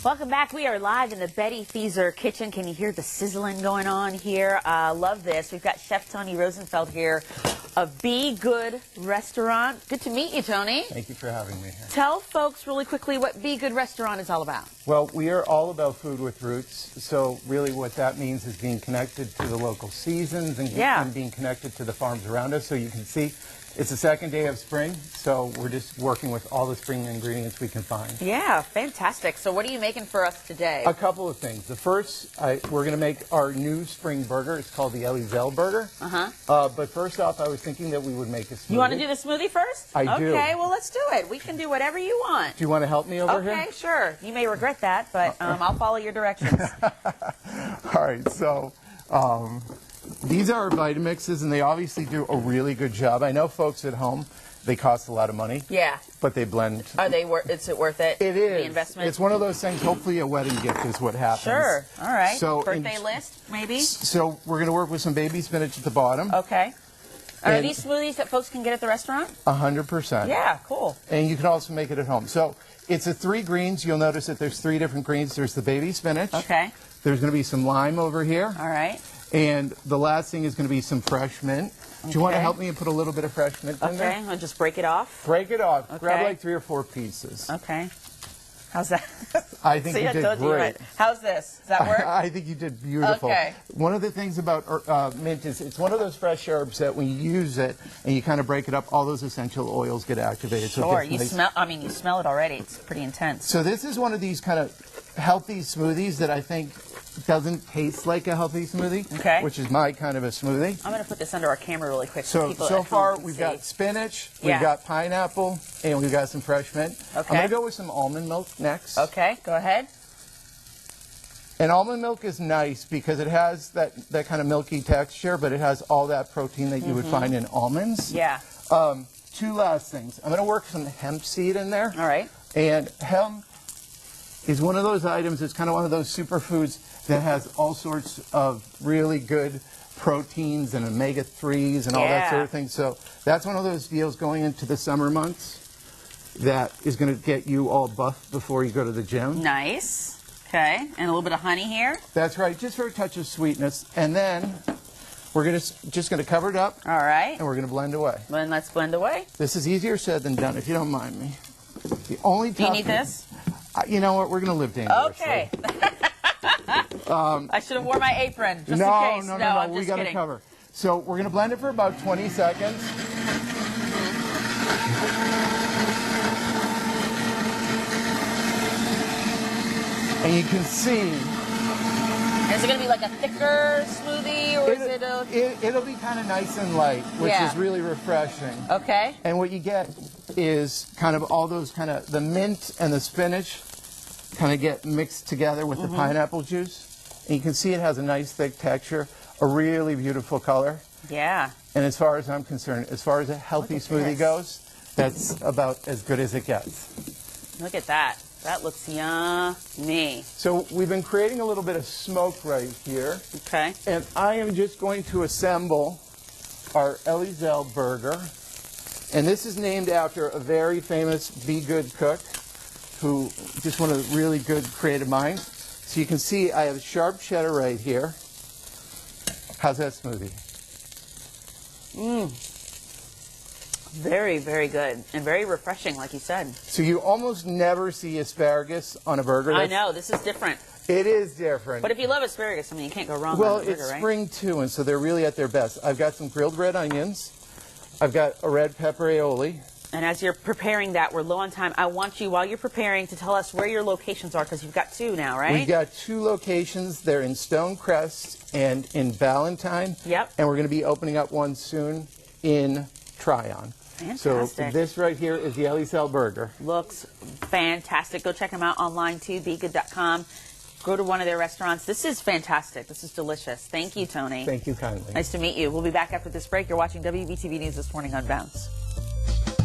Welcome back. We are live in the Betty Feeser kitchen. Can you hear the sizzling going on here? Love this. We've got Chef Tony Rosenfeld here of b.good restaurant. Good to meet you, Tony. Thank you for having me here. Tell folks really quickly what b.good restaurant is all about. Well, we are all about food with roots. So really what that means is being connected to the local seasons and being connected to the farms around us. So you can see it's the second day of spring, so we're just working with all the spring ingredients we can find. Yeah, fantastic. So what are you making for us today? A couple of things. The first, we're going to make our new spring burger. It's called the Elizelle burger. But first off, I was thinking that we would make a smoothie. You want to do the smoothie first? I do. Okay, well, let's do it. We can do whatever you want. Do you want to help me over here? Okay, sure. You may regret that, but I'll follow your directions. All right, so these are our Vitamixes, and they obviously do a really good job. I know folks at home, they cost a lot of money. Yeah. But they blend. Are they is it worth it? It is. The investment? It's one of those things, hopefully a wedding gift is what happens. Sure. All right. So birthday list, maybe? So we're going to work with some baby spinach at the bottom. Okay. Are these smoothies that folks can get at the restaurant? 100%. Yeah, cool. And you can also make it at home. So it's a 3 greens. You'll notice that there's 3 different greens. There's the baby spinach. Okay. There's going to be some lime over here. All right. And the last thing is going to be some fresh mint. Do you want to help me and put a little bit of fresh mint in there? Okay, I'll just break it off. Break it off. Okay. Grab like 3 or 4 pieces. Okay. How's that? I think you did great. How's this? Does that work? I think you did beautiful. Okay. One of the things about mint is it's one of those fresh herbs that when you use it and you kind of break it up, all those essential oils get activated. Sure. You smell. I mean, you smell it already. It's pretty intense. So this is one of these kind of healthy smoothies that I think doesn't taste like a healthy smoothie, which is my kind of a smoothie. I'm going to put this under our camera really quick. So far we've got spinach, we've got pineapple, and we've got some fresh mint. Okay. I'm going to go with some almond milk next. Okay, go ahead. And almond milk is nice because it has that kind of milky texture, but it has all that protein that you would find in almonds. Yeah. 2 last things. I'm going to work some hemp seed in there. All right. And hemp is one of those items, it's kind of one of those superfoods that has all sorts of really good proteins and omega-3s and all that sort of thing. So that's one of those deals going into the summer months that is going to get you all buffed before you go to the gym. Nice. Okay. And a little bit of honey here. That's right, just for a touch of sweetness. And then we're just going to cover it up. All right. And we're going to blend away. Then let's blend away. This is easier said than done, if you don't mind me. The only Do you need this? You know what? We're going to live dangerously. Okay. I should have worn my apron, just in case. No, we got to cover. So we're going to blend it for about 20 seconds. And you can see. Is it going to be like a thicker smoothie, or is it a... It'll be kind of nice and light, which is really refreshing. Okay. And what you get is kind of all those the mint and the spinach kind of get mixed together with the pineapple juice. And you can see it has a nice thick texture, a really beautiful color. Yeah. And as far as I'm concerned, as far as a healthy smoothie goes, that's about as good as it gets. Look at that. That looks yummy. So we've been creating a little bit of smoke right here. Okay. And I am just going to assemble our Elizelle burger. And this is named after a very famous b.good cook who just one of the really good creative minds. So you can see I have sharp cheddar right here. How's that smoothie? Very, very good. And very refreshing, like you said. So you almost never see asparagus on a burger. I know. This is different. It is different. But if you love asparagus, I mean, you can't go wrong with a burger, right? Well, it's spring, too, and so they're really at their best. I've got some grilled red onions. I've got a red pepper aioli. And as you're preparing that, we're low on time. I want you, while you're preparing, to tell us where your locations are, because you've got 2 now, right? We've got 2 locations. They're in Stonecrest and in Valentine. Yep. And we're going to be opening up one soon in Tryon. Fantastic. So this right here is the Elizelle burger. Looks fantastic. Go check them out online, too, b.good.com. Go to one of their restaurants. This is fantastic. This is delicious. Thank you, Tony. Thank you kindly. Nice to meet you. We'll be back after this break. You're watching WBTV News This Morning on Bounce.